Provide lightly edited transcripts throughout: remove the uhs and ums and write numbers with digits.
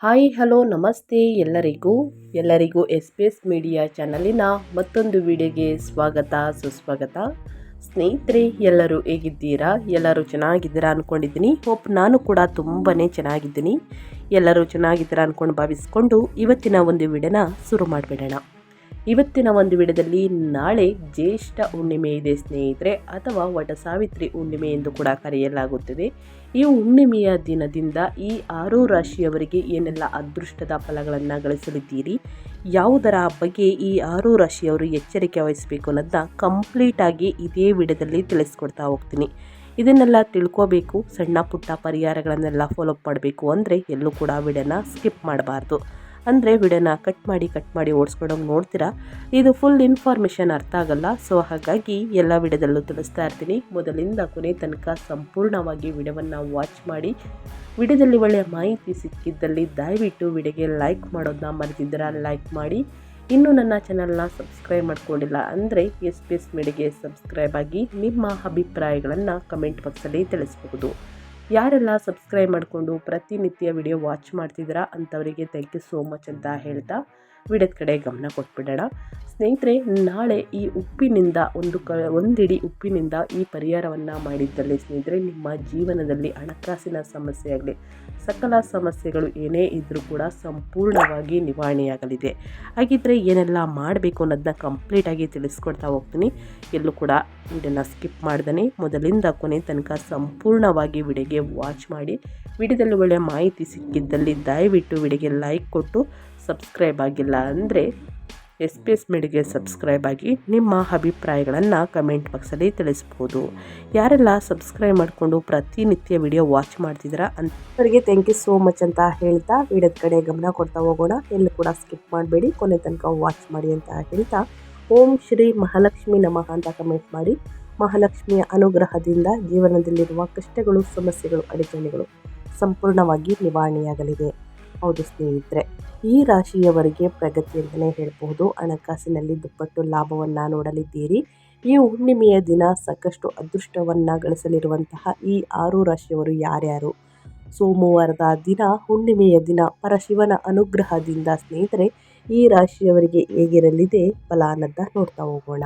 Hi hello ನಮಸ್ತೆ ಎಲ್ಲರಿಗೂ S P S media ಚಾನಲಿನ ಮತ್ತೊಂದು ವಿಡಿಯೋಗೆ ಸ್ವಾಗತ ಸುಸ್ವಾಗತ. ಸ್ನೇಹಿತರೆ, ಎಲ್ಲರೂ ಹೇಗಿದ್ದೀರಾ? ಎಲ್ಲರೂ ಚೆನ್ನಾಗಿದ್ದೀರಾ ಅಂದ್ಕೊಂಡಿದ್ದೀನಿ. ನಾನು ಕೂಡ ತುಂಬಾ ಚೆನ್ನಾಗಿದ್ದೀನಿ. ಎಲ್ಲರೂ ಚೆನ್ನಾಗಿದ್ದೀರಾ ಅಂದ್ಕೊಂಡು ಭಾವಿಸ್ಕೊಂಡು ಇವತ್ತಿನ ಒಂದು ವಿಡಿಯೋನ ಶುರು ಮಾಡಿಬಿಡೋಣ. ಇವತ್ತಿನ ಒಂದು ವಿಡಿಯೋದಲ್ಲಿ ನಾಳೆ ಜ್ಯೇಷ್ಠ ಹುಣ್ಣಿಮೆ ಇದೆ ಸ್ನೇಹಿತರೆ, ಅಥವಾ ವಟ ಸಾವಿತ್ರಿ ಹುಣ್ಣಿಮೆ ಎಂದು ಕೂಡ ಕರೆಯಲಾಗುತ್ತದೆ. ಈ ಹುಣ್ಣಿಮೆಯ ದಿನದಿಂದ ಈ 6 ರಾಶಿಯವರಿಗೆ ಏನೆಲ್ಲ ಅದೃಷ್ಟದ ಫಲಗಳನ್ನು ಗಳಿಸಲಿದ್ದೀರಿ, ಯಾವುದರ ಬಗ್ಗೆ ಈ 6 ರಾಶಿಯವರು ಎಚ್ಚರಿಕೆ ವಹಿಸಬೇಕು ಅನ್ನೋದನ್ನ ಕಂಪ್ಲೀಟಾಗಿ ಇದೇ ವಿಡಿಯೋದಲ್ಲಿ ತಿಳಿಸ್ಕೊಡ್ತಾ ಹೋಗ್ತೀನಿ. ಇದನ್ನೆಲ್ಲ ತಿಳ್ಕೋಬೇಕು, ಸಣ್ಣ ಪುಟ್ಟ ಪರಿಹಾರಗಳನ್ನೆಲ್ಲ ಫಾಲೋ ಮಾಡಬೇಕು ಅಂದರೆ ಎಲ್ಲೂ ಕೂಡ ವಿಡಿಯೋನ ಸ್ಕಿಪ್ ಮಾಡಬಾರ್ದು. ಅಂದರೆ ವಿಡಿಯೋನ ಕಟ್ ಮಾಡಿ ಓಡಿಸ್ಕೊಡೋಂಗೆ ನೋಡ್ತೀರಾ, ಇದು ಫುಲ್ ಇನ್ಫಾರ್ಮೇಷನ್ ಅರ್ಥ ಆಗಲ್ಲ. ಸೊ ಹಾಗಾಗಿ ಎಲ್ಲ ವಿಡಿಯೋದಲ್ಲೂ ತಿಳಿಸ್ತಾ ಇರ್ತೀನಿ. ಮೊದಲಿಂದ ಕೊನೆ ತನಕ ಸಂಪೂರ್ಣವಾಗಿ ವಿಡಿಯೋವನ್ನು ವಾಚ್ ಮಾಡಿ. ವಿಡಿಯೋದಲ್ಲಿ ಒಳ್ಳೆಯ ಮಾಹಿತಿ ಸಿಕ್ಕಿದ್ದಲ್ಲಿ ದಯವಿಟ್ಟು ವಿಡಿಯೋಗೆ ಲೈಕ್ ಮಾಡೋದನ್ನ ಮರೆತಿದ್ದೀರಾ, ಲೈಕ್ ಮಾಡಿ. ಇನ್ನೂ ನನ್ನ ಚಾನಲ್ನ ಸಬ್ಸ್ಕ್ರೈಬ್ ಮಾಡ್ಕೊಂಡಿಲ್ಲ ಅಂದರೆ ಎಸ್ ಪಿ ಎಸ್ ಮೀಡಿಯಾಗೆ ಸಬ್ಸ್ಕ್ರೈಬ್ ಆಗಿ ನಿಮ್ಮ ಅಭಿಪ್ರಾಯಗಳನ್ನು ಕಮೆಂಟ್ ಬಾಕ್ಸಲ್ಲಿ ತಿಳಿಸ್ಬಹುದು. ಯಾರೆಲ್ಲ ಸಬ್ಸ್ಕ್ರೈಬ್ ಮಾಡಿಕೊಂಡು ಪ್ರತಿನಿತ್ಯ ವಿಡಿಯೋ ವಾಚ್ ಮಾಡ್ತಿದ್ದೀರಾ ಅಂಥವರಿಗೆ ಥ್ಯಾಂಕ್ ಯು ಸೋ ಮಚ್ ಅಂತ ಹೇಳ್ತಾ ವಿಡಿಯೋದ ಕಡೆ ಗಮನ ಕೊಟ್ಬಿಡೋಣ. ಸ್ನೇಹಿತರೆ, ನಾಳೆ ಈ ಉಪ್ಪಿನಿಂದ ಒಂದಿಡಿ ಉಪ್ಪಿನಿಂದ ಈ ಪರಿಹಾರವನ್ನು ಮಾಡಿದ್ದಲ್ಲಿ ಸ್ನೇಹಿತರೆ, ನಿಮ್ಮ ಜೀವನದಲ್ಲಿ ಹಣಕಾಸಿನ ಸಮಸ್ಯೆ ಆಗಲಿ ಸಕಲ ಸಮಸ್ಯೆಗಳು ಏನೇ ಇದ್ದರೂ ಕೂಡ ಸಂಪೂರ್ಣವಾಗಿ ನಿವಾರಣೆಯಾಗಲಿದೆ. ಹಾಗಿದ್ದರೆ ಏನೆಲ್ಲ ಮಾಡಬೇಕು ಅನ್ನೋದನ್ನ ಕಂಪ್ಲೀಟಾಗಿ ತಿಳಿಸ್ಕೊಡ್ತಾ ಹೋಗ್ತೀನಿ. ಎಲ್ಲೂ ಕೂಡ ವಿಡಿಯೋನ ಸ್ಕಿಪ್ ಮಾಡ್ದೇ ಮೊದಲಿಂದ ಕೊನೆ ತನಕ ಸಂಪೂರ್ಣವಾಗಿ ವಿಡಿಯೋಗೆ ವಾಚ್ ಮಾಡಿ. ವಿಡಿಯೋದಲ್ಲಿ ಒಳ್ಳೆಯ ಮಾಹಿತಿ ಸಿಕ್ಕಿದ್ದಲ್ಲಿ ದಯವಿಟ್ಟು ವಿಡಿಯೋಗೆ ಲೈಕ್ ಕೊಟ್ಟು, ಸಬ್ಸ್ಕ್ರೈಬ್ ಆಗಿಲ್ಲ ಅಂದರೆ ಎಸ್ ಪಿ ಎಸ್ ಮೀಡಿಯಾಗೆ ಸಬ್ಸ್ಕ್ರೈಬ್ ಆಗಿ ನಿಮ್ಮ ಅಭಿಪ್ರಾಯಗಳನ್ನು ಕಮೆಂಟ್ ಬಾಕ್ಸಲ್ಲಿ ತಿಳಿಸ್ಬೋದು. ಯಾರೆಲ್ಲ ಸಬ್ಸ್ಕ್ರೈಬ್ ಮಾಡಿಕೊಂಡು ಪ್ರತಿನಿತ್ಯ ವಿಡಿಯೋ ವಾಚ್ ಮಾಡ್ತಿದ್ದೀರಾ ಅಂಥವರಿಗೆ ಥ್ಯಾಂಕ್ ಯು ಸೋ ಮಚ್ ಅಂತ ಹೇಳ್ತಾ ವಿಡಿಯೋದ ಕಡೆ ಗಮನ ಕೊಡ್ತಾ ಹೋಗೋಣ. ಎಲ್ಲೂ ಕೂಡ ಸ್ಕಿಪ್ ಮಾಡಬೇಡಿ, ಕೊನೆ ತನಕ ವಾಚ್ ಮಾಡಿ ಅಂತ ಹೇಳ್ತಾ, ಓಂ ಶ್ರೀ ಮಹಾಲಕ್ಷ್ಮಿ ನಮಃ ಅಂತ ಕಮೆಂಟ್ ಮಾಡಿ. ಮಹಾಲಕ್ಷ್ಮಿಯ ಅನುಗ್ರಹದಿಂದ ಜೀವನದಲ್ಲಿರುವ ಕಷ್ಟಗಳು, ಸಮಸ್ಯೆಗಳು, ಅಡಚಣೆಗಳು ಸಂಪೂರ್ಣವಾಗಿ ನಿವಾರಣೆಯಾಗಲಿದೆ. ಹೌದು ಸ್ನೇಹಿತರೆ, ಈ ರಾಶಿಯವರಿಗೆ ಪ್ರಗತಿ ಅಂತಲೇ ಹೇಳಬಹುದು. ಹಣಕಾಸಿನಲ್ಲಿ ದುಪ್ಪಟ್ಟು ಲಾಭವನ್ನು ನೋಡಲಿದ್ದೀರಿ. ಈ ಹುಣ್ಣಿಮೆಯ ದಿನ ಸಾಕಷ್ಟು ಅದೃಷ್ಟವನ್ನು ಗಳಿಸಲಿರುವಂತಹ ಈ 6 ರಾಶಿಯವರು ಯಾರ್ಯಾರು? ಸೋಮವಾರದ ದಿನ ಹುಣ್ಣಿಮೆಯ ದಿನ ಪರಶಿವನ ಅನುಗ್ರಹದಿಂದ ಸ್ನೇಹಿತರೆ ಈ ರಾಶಿಯವರಿಗೆ ಹೇಗಿರಲಿದೆ ಫಲ ಅನ್ನೋದನ್ನ ನೋಡ್ತಾ ಹೋಗೋಣ.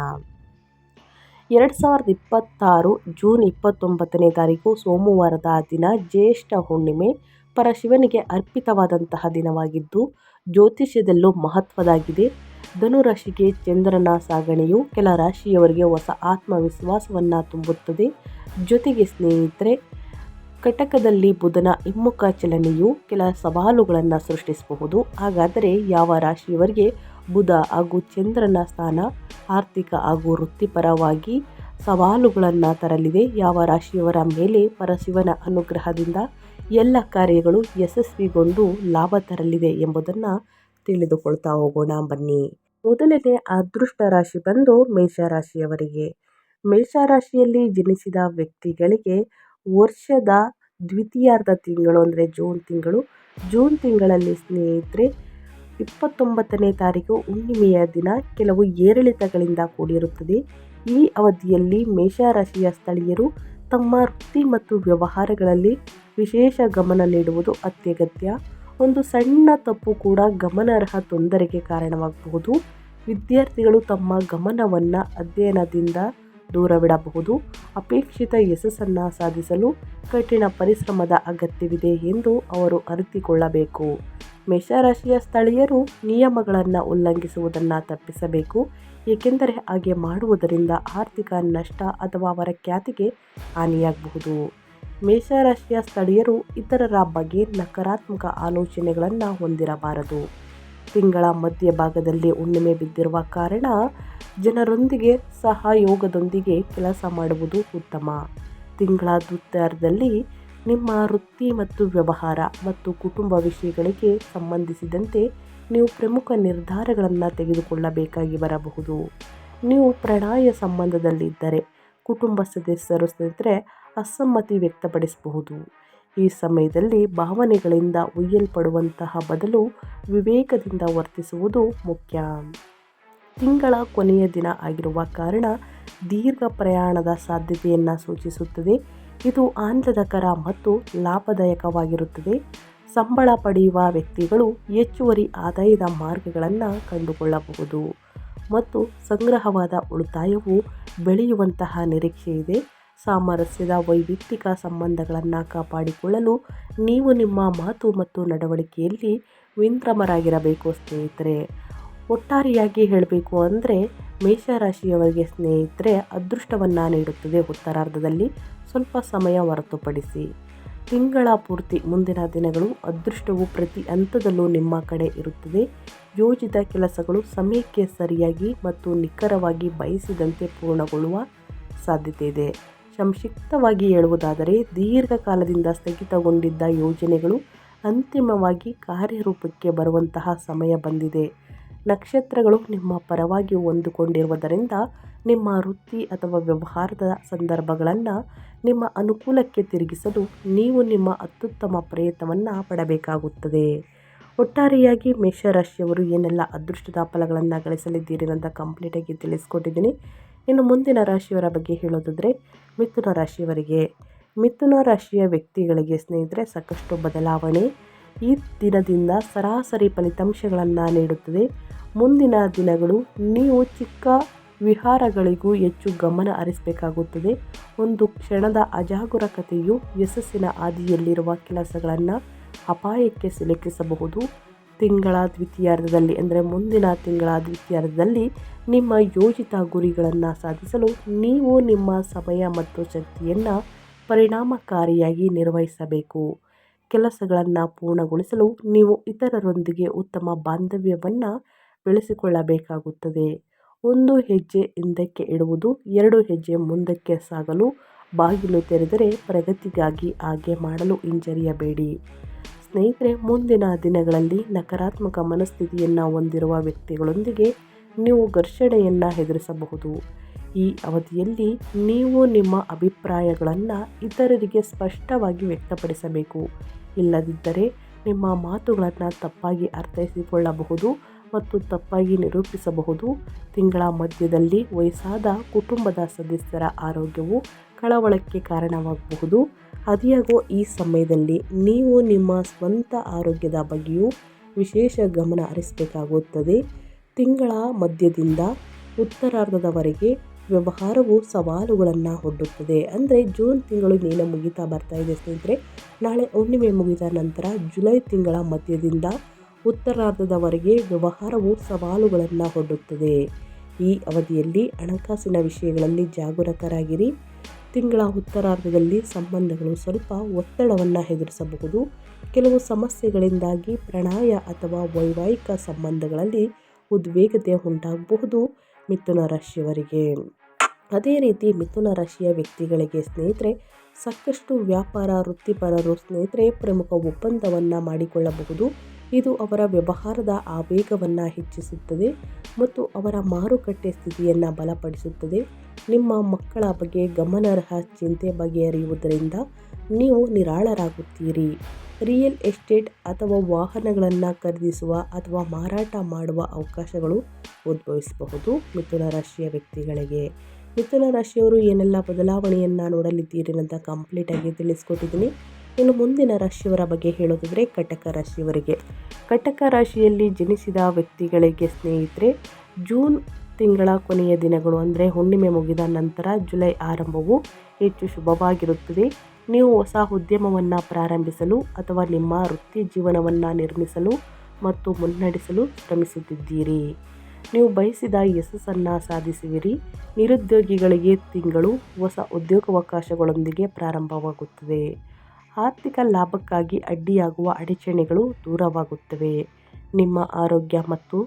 2026 ಜೂನ್ 29ನೇ ತಾರೀಕು ಸೋಮವಾರದ ದಿನ ಜ್ಯೇಷ್ಠ ಹುಣ್ಣಿಮೆ ಪರಶಿವನಿಗೆ ಅರ್ಪಿತವಾದಂತಹ ದಿನವಾಗಿದ್ದು ಜ್ಯೋತಿಷ್ಯದಲ್ಲೂ ಮಹತ್ವದಾಗಿದೆ. ಧನುರಾಶಿಗೆ ಚಂದ್ರನ ಸಾಗಣೆಯು ಕೆಲ ರಾಶಿಯವರಿಗೆ ಹೊಸ ಆತ್ಮವಿಶ್ವಾಸವನ್ನು ತುಂಬುತ್ತದೆ. ಜೊತೆಗೆ ಸ್ನೇಹಿತರೆ, ಕಟಕದಲ್ಲಿ ಬುಧನ ಹಿಮ್ಮುಖ ಚಲನೆಯು ಕೆಲ ಸವಾಲುಗಳನ್ನು ಸೃಷ್ಟಿಸಬಹುದು. ಹಾಗಾದರೆ ಯಾವ ರಾಶಿಯವರಿಗೆ ಬುಧ ಹಾಗೂ ಚಂದ್ರನ ಸ್ಥಾನ ಆರ್ಥಿಕ ಹಾಗೂ ವೃತ್ತಿಪರವಾಗಿ ಸವಾಲುಗಳನ್ನು ತರಲಿದೆ? ಯಾವ ರಾಶಿಯವರ ಮೇಲೆ ಪರಶಿವನ ಅನುಗ್ರಹದಿಂದ ಎಲ್ಲ ಕಾರ್ಯಗಳು ಯಶಸ್ವಿಗೊಂಡು ಲಾಭ ತರಲಿದೆ ಎಂಬುದನ್ನು ತಿಳಿದುಕೊಳ್ತಾ ಹೋಗೋಣ ಬನ್ನಿ. ಮೊದಲನೇ ಅದೃಷ್ಟ ರಾಶಿ ಬಂದು ಮೇಷರಾಶಿಯವರಿಗೆ. ಮೇಷರಾಶಿಯಲ್ಲಿ ಜನಿಸಿದ ವ್ಯಕ್ತಿಗಳಿಗೆ ವರ್ಷದ ದ್ವಿತೀಯಾರ್ಧ ತಿಂಗಳು ಅಂದರೆ ಜೂನ್ ತಿಂಗಳಲ್ಲಿ ಸ್ನೇಹಿತರೆ 29ನೇ ತಾರೀಕು ಹುಣ್ಣಿಮೆಯ ದಿನ ಕೆಲವು ಏರಿಳಿತಗಳಿಂದ ಕೂಡಿರುತ್ತದೆ. ಈ ಅವಧಿಯಲ್ಲಿ ಮೇಷರಾಶಿಯ ಸ್ಥಳೀಯರು ತಮ್ಮ ವೃತ್ತಿ ಮತ್ತು ವ್ಯವಹಾರಗಳಲ್ಲಿ ವಿಶೇಷ ಗಮನ ನೀಡುವುದು ಅತ್ಯಗತ್ಯ. ಒಂದು ಸಣ್ಣ ತಪ್ಪು ಕೂಡ ಗಮನಾರ್ಹ ತೊಂದರೆಗೆ ಕಾರಣವಾಗಬಹುದು. ವಿದ್ಯಾರ್ಥಿಗಳು ತಮ್ಮ ಗಮನವನ್ನು ಅಧ್ಯಯನದಿಂದ ದೂರವಿಡಬಹುದು. ಅಪೇಕ್ಷಿತ ಯಶಸ್ಸನ್ನು ಸಾಧಿಸಲು ಕಠಿಣ ಪರಿಶ್ರಮದ ಅಗತ್ಯವಿದೆ ಎಂದು ಅವರು ಅರಿತುಕೊಳ್ಳಬೇಕು. ಮೇಷರಾಶಿಯ ಸ್ಥಳೀಯರು ನಿಯಮಗಳನ್ನು ಉಲ್ಲಂಘಿಸುವುದನ್ನು ತಪ್ಪಿಸಬೇಕು, ಏಕೆಂದರೆ ಹಾಗೆ ಮಾಡುವುದರಿಂದ ಆರ್ಥಿಕ ನಷ್ಟ ಅಥವಾ ಅವರ ಖ್ಯಾತಿಗೆ ಹಾನಿಯಾಗಬಹುದು. ಮೇಷರಾಶಿಯ ಸ್ಥಳೀಯರು ಇತರರ ಬಗ್ಗೆ ನಕಾರಾತ್ಮಕ ಆಲೋಚನೆಗಳನ್ನು ಹೊಂದಿರಬಾರದು. ತಿಂಗಳ ಮಧ್ಯಭಾಗದಲ್ಲಿ ಹುಣ್ಣಿಮೆ ಬಿದ್ದಿರುವ ಕಾರಣ ಜನರೊಂದಿಗೆ ಸಹಯೋಗದೊಂದಿಗೆ ಕೆಲಸ ಮಾಡುವುದು ಉತ್ತಮ. ತಿಂಗಳ ದ್ವಿತೀಯಾರ್ಧದಲ್ಲಿ ನಿಮ್ಮ ವೃತ್ತಿ ಮತ್ತು ವ್ಯವಹಾರ ಮತ್ತು ಕುಟುಂಬ ವಿಷಯಗಳಿಗೆ ಸಂಬಂಧಿಸಿದಂತೆ ನೀವು ಪ್ರಮುಖ ನಿರ್ಧಾರಗಳನ್ನು ತೆಗೆದುಕೊಳ್ಳಬೇಕಾಗಿ ಬರಬಹುದು. ನೀವು ಪ್ರಣಯ ಸಂಬಂಧದಲ್ಲಿದ್ದರೆ ಕುಟುಂಬ ಸದಸ್ಯರು ಸ್ನೇಹಿತರೆ ಅಸಮ್ಮತಿ ವ್ಯಕ್ತಪಡಿಸಬಹುದು. ಈ ಸಮಯದಲ್ಲಿ ಭಾವನೆಗಳಿಂದ ಒಯ್ಯಲ್ಪಡುವಂತಹ ಬದಲು ವಿವೇಕದಿಂದ ವರ್ತಿಸುವುದು ಮುಖ್ಯ. ತಿಂಗಳ ಕೊನೆಯ ದಿನ ಆಗಿರುವ ಕಾರಣ ದೀರ್ಘ ಪ್ರಯಾಣದ ಸಾಧ್ಯತೆಯನ್ನು ಸೂಚಿಸುತ್ತದೆ. ಇದು ಆನಂದಕರ ಮತ್ತು ಲಾಭದಾಯಕವಾಗಿರುತ್ತದೆ. ಸಂಬಳ ಪಡೆಯುವ ವ್ಯಕ್ತಿಗಳು ಹೆಚ್ಚುವರಿ ಆದಾಯದ ಮಾರ್ಗಗಳನ್ನು ಕಂಡುಕೊಳ್ಳಬಹುದು ಮತ್ತು ಸಂಗ್ರಹವಾದ ಉಳಿತಾಯವು ಬೆಳೆಯುವಂತಹ ನಿರೀಕ್ಷೆ ಇದೆ. ಸಾಮರಸ್ಯದ ವೈಯಕ್ತಿಕ ಸಂಬಂಧಗಳನ್ನು ಕಾಪಾಡಿಕೊಳ್ಳಲು ನೀವು ನಿಮ್ಮ ಮಾತು ಮತ್ತು ನಡವಳಿಕೆಯಲ್ಲಿ ವಿನಮ್ರರಾಗಿರಬೇಕು ಸ್ನೇಹಿತರೆ. ಒಟ್ಟಾರೆಯಾಗಿ ಹೇಳಬೇಕು ಅಂದರೆ ಮೇಷರಾಶಿಯವರಿಗೆ ಸ್ನೇಹಿತರೆ ಅದೃಷ್ಟವನ್ನು ನೀಡುತ್ತದೆ ಉತ್ತರಾರ್ಧದಲ್ಲಿ, ಸ್ವಲ್ಪ ಸಮಯ ಹೊರತುಪಡಿಸಿ. ತಿಂಗಳ ಪೂರ್ತಿ ಮುಂದಿನ ದಿನಗಳು ಅದೃಷ್ಟವು ಪ್ರತಿ ಹಂತದಲ್ಲೂ ನಿಮ್ಮ ಕಡೆ ಇರುತ್ತದೆ. ಯೋಜಿತ ಕೆಲಸಗಳು ಸಮಯಕ್ಕೆ ಸರಿಯಾಗಿ ಮತ್ತು ನಿಖರವಾಗಿ ಬಯಸಿದಂತೆ ಪೂರ್ಣಗೊಳ್ಳುವ ಸಾಧ್ಯತೆ ಇದೆ. ಸಂಕ್ಷಿಪ್ತವಾಗಿ ಹೇಳುವುದಾದರೆ ದೀರ್ಘಕಾಲದಿಂದ ಸ್ಥಗಿತಗೊಂಡಿದ್ದ ಯೋಜನೆಗಳು ಅಂತಿಮವಾಗಿ ಕಾರ್ಯರೂಪಕ್ಕೆ ಬರುವಂತಹ ಸಮಯ ಬಂದಿದೆ. ನಕ್ಷತ್ರಗಳು ನಿಮ್ಮ ಪರವಾಗಿ ಹೊಂದಿಕೊಂಡಿರುವುದರಿಂದ ನಿಮ್ಮ ವೃತ್ತಿ ಅಥವಾ ವ್ಯವಹಾರದ ಸಂದರ್ಭಗಳನ್ನು ನಿಮ್ಮ ಅನುಕೂಲಕ್ಕೆ ತಿರುಗಿಸಲು ನೀವು ನಿಮ್ಮ ಅತ್ಯುತ್ತಮ ಪ್ರಯತ್ನವನ್ನು ಪಡಬೇಕಾಗುತ್ತದೆ. ಒಟ್ಟಾರೆಯಾಗಿ ಮೇಷರಾಶಿಯವರು ಏನೆಲ್ಲ ಅದೃಷ್ಟದ ಫಲಗಳನ್ನು ಗಳಿಸಲಿದ್ದೀರಿ ಅಂತ ಕಂಪ್ಲೀಟಾಗಿ ತಿಳಿಸ್ಕೊಟ್ಟಿದ್ದೀನಿ. ಇನ್ನು ಮುಂದಿನ ರಾಶಿಯವರ ಬಗ್ಗೆ ಹೇಳೋದಾದರೆ ಮಿಥುನ ರಾಶಿಯವರಿಗೆ. ಮಿಥುನ ರಾಶಿಯ ವ್ಯಕ್ತಿಗಳಿಗೆ ಸ್ನೇಹಿತರೆ ಸಾಕಷ್ಟು ಬದಲಾವಣೆ ಈ ದಿನದಿಂದ ಸರಾಸರಿ ಫಲಿತಾಂಶಗಳನ್ನು ನೀಡುತ್ತದೆ. ಮುಂದಿನ ದಿನಗಳು ನೀವು ಚಿಕ್ಕ ವಿಹಾರಗಳಿಗೂ ಹೆಚ್ಚು ಗಮನ ಹರಿಸಬೇಕಾಗುತ್ತದೆ. ಒಂದು ಕ್ಷಣದ ಅಜಾಗರೂಕತೆಯು ಯಶಸ್ಸಿನ ಹಾದಿಯಲ್ಲಿರುವ ಕೆಲಸಗಳನ್ನು ಅಪಾಯಕ್ಕೆ ಸಿಲುಕಿಸಬಹುದು. ತಿಂಗಳ ದ್ವಿತೀಯಾರ್ಧದಲ್ಲಿ ಅಂದರೆ ಮುಂದಿನ ತಿಂಗಳ ದ್ವಿತೀಯಾರ್ಧದಲ್ಲಿ ನಿಮ್ಮ ಯೋಜಿತ ಗುರಿಗಳನ್ನು ಸಾಧಿಸಲು ನೀವು ನಿಮ್ಮ ಸಮಯ ಮತ್ತು ಶಕ್ತಿಯನ್ನು ಪರಿಣಾಮಕಾರಿಯಾಗಿ ನಿರ್ವಹಿಸಬೇಕು. ಕೆಲಸಗಳನ್ನು ಪೂರ್ಣಗೊಳಿಸಲು ನೀವು ಇತರರೊಂದಿಗೆ ಉತ್ತಮ ಬಾಂಧವ್ಯವನ್ನು ಬೆಳೆಸಿಕೊಳ್ಳಬೇಕಾಗುತ್ತದೆ. ಒಂದು ಹೆಜ್ಜೆ ಹಿಂದಕ್ಕೆ ಇಡುವುದು 2 ಹೆಜ್ಜೆ ಮುಂದಕ್ಕೆ ಸಾಗಲು ಬಾಗಿಲು ತೆರೆದರೆ ಪ್ರಗತಿಗಾಗಿ ಹಾಗೆ ಮಾಡಲು ಹಿಂಜರಿಯಬೇಡಿ. ಸ್ನೇಹಿತರೆ, ಮುಂದಿನ ದಿನಗಳಲ್ಲಿ ನಕಾರಾತ್ಮಕ ಮನಸ್ಥಿತಿಯನ್ನು ಹೊಂದಿರುವ ವ್ಯಕ್ತಿಗಳೊಂದಿಗೆ ನೀವು ಘರ್ಷಣೆಯನ್ನು ಎದುರಿಸಬಹುದು. ಈ ಅವಧಿಯಲ್ಲಿ ನೀವು ನಿಮ್ಮ ಅಭಿಪ್ರಾಯಗಳನ್ನು ಇತರರಿಗೆ ಸ್ಪಷ್ಟವಾಗಿ ವ್ಯಕ್ತಪಡಿಸಬೇಕು. ಇಲ್ಲದಿದ್ದರೆ ನಿಮ್ಮ ಮಾತುಗಳನ್ನು ತಪ್ಪಾಗಿ ಅರ್ಥೈಸಿಕೊಳ್ಳಬಹುದು ಮತ್ತು ತಪ್ಪಾಗಿ ನಿರೂಪಿಸಬಹುದು. ತಿಂಗಳ ಮಧ್ಯದಲ್ಲಿ ವಯಸ್ಸಾದ ಕುಟುಂಬದ ಸದಸ್ಯರ ಆರೋಗ್ಯವು ಕಳವಳಕ್ಕೆ ಕಾರಣವಾಗಬಹುದು. ಆದಾಗ್ಯೂ ಈ ಸಮಯದಲ್ಲಿ ನೀವು ನಿಮ್ಮ ಸ್ವಂತ ಆರೋಗ್ಯದ ಬಗ್ಗೆಯೂ ವಿಶೇಷ ಗಮನ ಹರಿಸಬೇಕಾಗುತ್ತದೆ. ತಿಂಗಳ ಮಧ್ಯದಿಂದ ಉತ್ತರಾರ್ಧದವರೆಗೆ ವ್ಯವಹಾರವು ಸವಾಲುಗಳನ್ನು ಒಡ್ಡುತ್ತದೆ. ಅಂದರೆ ಜೂನ್ ತಿಂಗಳು ಇನ್ನೇನು ಮುಗಿತಾ ಬರ್ತಾ ಇದೆ ಸ್ನೇಹಿತರೆ. ನಾಳೆ ಹುಣ್ಣಿಮೆ ಮುಗಿದ ನಂತರ ಜುಲೈ ತಿಂಗಳ ಮಧ್ಯದಿಂದ ಉತ್ತರಾರ್ಧದವರೆಗೆ ವ್ಯವಹಾರವು ಸವಾಲುಗಳನ್ನು ಒಡ್ಡುತ್ತದೆ. ಈ ಅವಧಿಯಲ್ಲಿ ಹಣಕಾಸಿನ ವಿಷಯಗಳಲ್ಲಿ ಜಾಗರೂಕರಾಗಿರಿ. ತಿಂಗಳ ಉತ್ತರಾರ್ಧದಲ್ಲಿ ಸಂಬಂಧಗಳು ಸ್ವಲ್ಪ ಒತ್ತಡವನ್ನು ಎದುರಿಸಬಹುದು. ಕೆಲವು ಸಮಸ್ಯೆಗಳಿಂದಾಗಿ ಪ್ರಣಯ ಅಥವಾ ವೈವಾಹಿಕ ಸಂಬಂಧಗಳಲ್ಲಿ ಉದ್ವಿಗ್ನತೆ ಉಂಟಾಗಬಹುದು ಮಿಥುನ ರಾಶಿಯವರಿಗೆ. ಅದೇ ರೀತಿ ಮಿಥುನ ರಾಶಿಯ ವ್ಯಕ್ತಿಗಳಿಗೆ ಸ್ನೇಹಿತರೆ ಸಾಕಷ್ಟು ವ್ಯಾಪಾರ ವೃತ್ತಿಪರರು ಸ್ನೇಹಿತರೆ ಪ್ರಮುಖ ಒಪ್ಪಂದವನ್ನು ಮಾಡಿಕೊಳ್ಳಬಹುದು. ಇದು ಅವರ ವ್ಯವಹಾರದ ಆವೇಗವನ್ನು ಹೆಚ್ಚಿಸುತ್ತದೆ ಮತ್ತು ಅವರ ಮಾರುಕಟ್ಟೆ ಸ್ಥಿತಿಯನ್ನು ಬಲಪಡಿಸುತ್ತದೆ. ನಿಮ್ಮ ಮಕ್ಕಳ ಬಗ್ಗೆ ಗಮನಾರ್ಹ ಚಿಂತೆ ಬಗೆಹರಿಯುವುದರಿಂದ ನೀವು ನಿರಾಳರಾಗುತ್ತೀರಿ. ರಿಯಲ್ ಎಸ್ಟೇಟ್ ಅಥವಾ ವಾಹನಗಳನ್ನು ಖರೀದಿಸುವ ಅಥವಾ ಮಾರಾಟ ಮಾಡುವ ಅವಕಾಶಗಳು ಉದ್ಭವಿಸಬಹುದು ಮಿಥುನ ರಾಶಿಯ ವ್ಯಕ್ತಿಗಳಿಗೆ. ಮಿಥುನ ರಾಶಿಯವರು ಏನೆಲ್ಲ ಬದಲಾವಣೆಯನ್ನು ನೋಡಲಿದ್ದೀರಿ ಅಂತ ಕಂಪ್ಲೀಟಾಗಿ ತಿಳಿಸ್ಕೊಟ್ಟಿದ್ದೀನಿ. ಇನ್ನು ಮುಂದಿನ ರಾಶಿಯವರ ಬಗ್ಗೆ ಹೇಳೋದಾದರೆ ಕಟಕ ರಾಶಿಯವರಿಗೆ. ಕಟಕ ರಾಶಿಯಲ್ಲಿ ಜನಿಸಿದ ವ್ಯಕ್ತಿಗಳಿಗೆ ಸ್ನೇಹಿತರೆ ಜೂನ್ ತಿಂಗಳ ಕೊನೆಯ ದಿನಗಳು ಅಂದರೆ ಹುಣ್ಣಿಮೆ ಮುಗಿದ ನಂತರ ಜುಲೈ ಆರಂಭವು ಹೆಚ್ಚು ಶುಭವಾಗಿರುತ್ತದೆ. ನೀವು ಹೊಸ ಉದ್ಯಮವನ್ನು ಪ್ರಾರಂಭಿಸಲು ಅಥವಾ ನಿಮ್ಮ ವೃತ್ತಿ ಜೀವನವನ್ನು ನಿರ್ಮಿಸಲು ಮತ್ತು ಮುನ್ನಡೆಸಲು ಶ್ರಮಿಸುತ್ತಿದ್ದೀರಿ. ನೀವು ಬಯಸಿದ ಯಶಸ್ಸನ್ನು ಸಾಧಿಸುವಿರಿ. ನಿರುದ್ಯೋಗಿಗಳಿಗೆ ತಿಂಗಳು ಹೊಸ ಉದ್ಯೋಗಾವಕಾಶಗಳೊಂದಿಗೆ ಪ್ರಾರಂಭವಾಗುತ್ತದೆ. ಆರ್ಥಿಕ ಲಾಭಕ್ಕಾಗಿ ಅಡ್ಡಿಯಾಗುವ ಅಡಚಣೆಗಳು ದೂರವಾಗುತ್ತವೆ. ನಿಮ್ಮ ಆರೋಗ್ಯ ಮತ್ತು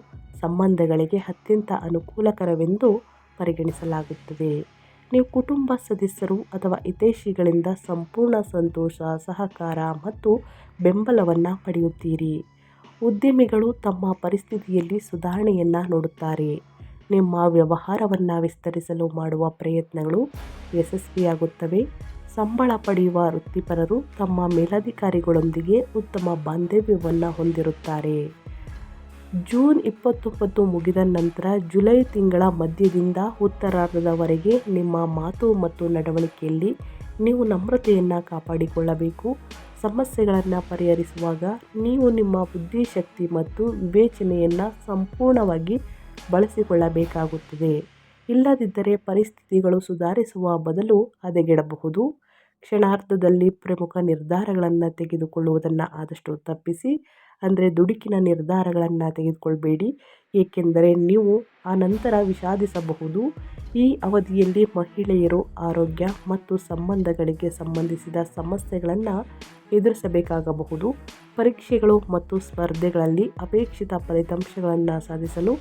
ಸಂಬಂಧಗಳಿಗೆ ಅತ್ಯಂತ ಅನುಕೂಲಕರವೆಂದು ಪರಿಗಣಿಸಲಾಗುತ್ತದೆ. ನೀವು ಕುಟುಂಬ ಸದಸ್ಯರು ಅಥವಾ ಹಿತೈಷಿಗಳಿಂದ ಸಂಪೂರ್ಣ ಸಂತೋಷ, ಸಹಕಾರ ಮತ್ತು ಬೆಂಬಲವನ್ನು ಪಡೆಯುತ್ತೀರಿ. ಉದ್ಯಮಿಗಳು ತಮ್ಮ ಪರಿಸ್ಥಿತಿಯಲ್ಲಿ ಸುಧಾರಣೆಯನ್ನು ನೋಡುತ್ತಾರೆ. ನಿಮ್ಮ ವ್ಯವಹಾರವನ್ನು ವಿಸ್ತರಿಸಲು ಮಾಡುವ ಪ್ರಯತ್ನಗಳು ಯಶಸ್ವಿಯಾಗುತ್ತವೆ. ಸಂಬಳ ಪಡೆಯುವ ವೃತ್ತಿಪರರು ತಮ್ಮ ಮೇಲಧಿಕಾರಿಗಳೊಂದಿಗೆ ಉತ್ತಮ ಬಾಂಧವ್ಯವನ್ನು ಹೊಂದಿರುತ್ತಾರೆ. ಜೂನ್ 29 ಮುಗಿದ ನಂತರ ಜುಲೈ ತಿಂಗಳ ಮಧ್ಯದಿಂದ ಉತ್ತರಾರ್ಧದವರೆಗೆ ನಿಮ್ಮ ಮಾತು ಮತ್ತು ನಡವಳಿಕೆಯಲ್ಲಿ ನೀವು ನಮ್ರತೆಯನ್ನು ಕಾಪಾಡಿಕೊಳ್ಳಬೇಕು. ಸಮಸ್ಯೆಗಳನ್ನು ಪರಿಹರಿಸುವಾಗ ನೀವು ನಿಮ್ಮ ಬುದ್ಧಿಶಕ್ತಿ ಮತ್ತು ವಿವೇಚನೆಯನ್ನು ಸಂಪೂರ್ಣವಾಗಿ ಬಳಸಿಕೊಳ್ಳಬೇಕಾಗುತ್ತದೆ. ಇಲ್ಲದಿದ್ದರೆ ಪರಿಸ್ಥಿತಿಗಳು ಸುಧಾರಿಸುವ ಬದಲು ಹದಗೆಡಬಹುದು. ಕ್ಷಣಾರ್ಧದಲ್ಲಿ ಪ್ರಮುಖ ನಿರ್ಧಾರಗಳನ್ನು ತೆಗೆದುಕೊಳ್ಳುವುದನ್ನು ಆದಷ್ಟು ತಪ್ಪಿಸಿ. ಅಂದರೆ ದುಡುಕಿನ ನಿರ್ಧಾರಗಳನ್ನು ತೆಗೆದುಕೊಳ್ಬೇಡಿ, ಏಕೆಂದರೆ ನೀವು ಆ ನಂತರ ವಿಷಾದಿಸಬಹುದು. ಈ ಅವಧಿಯಲ್ಲಿ ಮಹಿಳೆಯರು ಆರೋಗ್ಯ ಮತ್ತು ಸಂಬಂಧಗಳಿಗೆ ಸಂಬಂಧಿಸಿದ ಸಮಸ್ಯೆಗಳನ್ನು ಎದುರಿಸಬೇಕಾಗಬಹುದು. ಪರೀಕ್ಷೆಗಳು ಮತ್ತು ಸ್ಪರ್ಧೆಗಳಲ್ಲಿ ಅಪೇಕ್ಷಿತ ಫಲಿತಾಂಶಗಳನ್ನು ಸಾಧಿಸಲು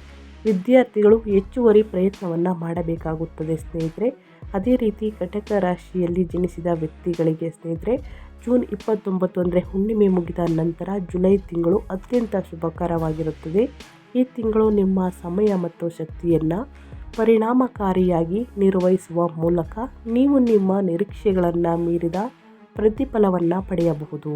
ವಿದ್ಯಾರ್ಥಿಗಳು ಹೆಚ್ಚುವರಿ ಪ್ರಯತ್ನವನ್ನು ಮಾಡಬೇಕಾಗುತ್ತದೆ ಸ್ನೇಹಿತರೆ. ಅದೇ ರೀತಿ ಕಟಕ ರಾಶಿಯಲ್ಲಿ ಜನಿಸಿದ ವ್ಯಕ್ತಿಗಳಿಗೆ ಸ್ನೇಹಿತರೆ, ಜೂನ್ 29 ಅಂದರೆ ಹುಣ್ಣಿಮೆ ಮುಗಿದ ನಂತರ ಜುಲೈ ತಿಂಗಳು ಅತ್ಯಂತ ಶುಭಕರವಾಗಿರುತ್ತದೆ. ಈ ತಿಂಗಳು ನಿಮ್ಮ ಸಮಯ ಮತ್ತು ಶಕ್ತಿಯನ್ನು ಪರಿಣಾಮಕಾರಿಯಾಗಿ ನಿರ್ವಹಿಸುವ ಮೂಲಕ ನೀವು ನಿಮ್ಮ ನಿರೀಕ್ಷೆಗಳನ್ನು ಮೀರಿದ ಪ್ರತಿಫಲವನ್ನು ಪಡೆಯಬಹುದು.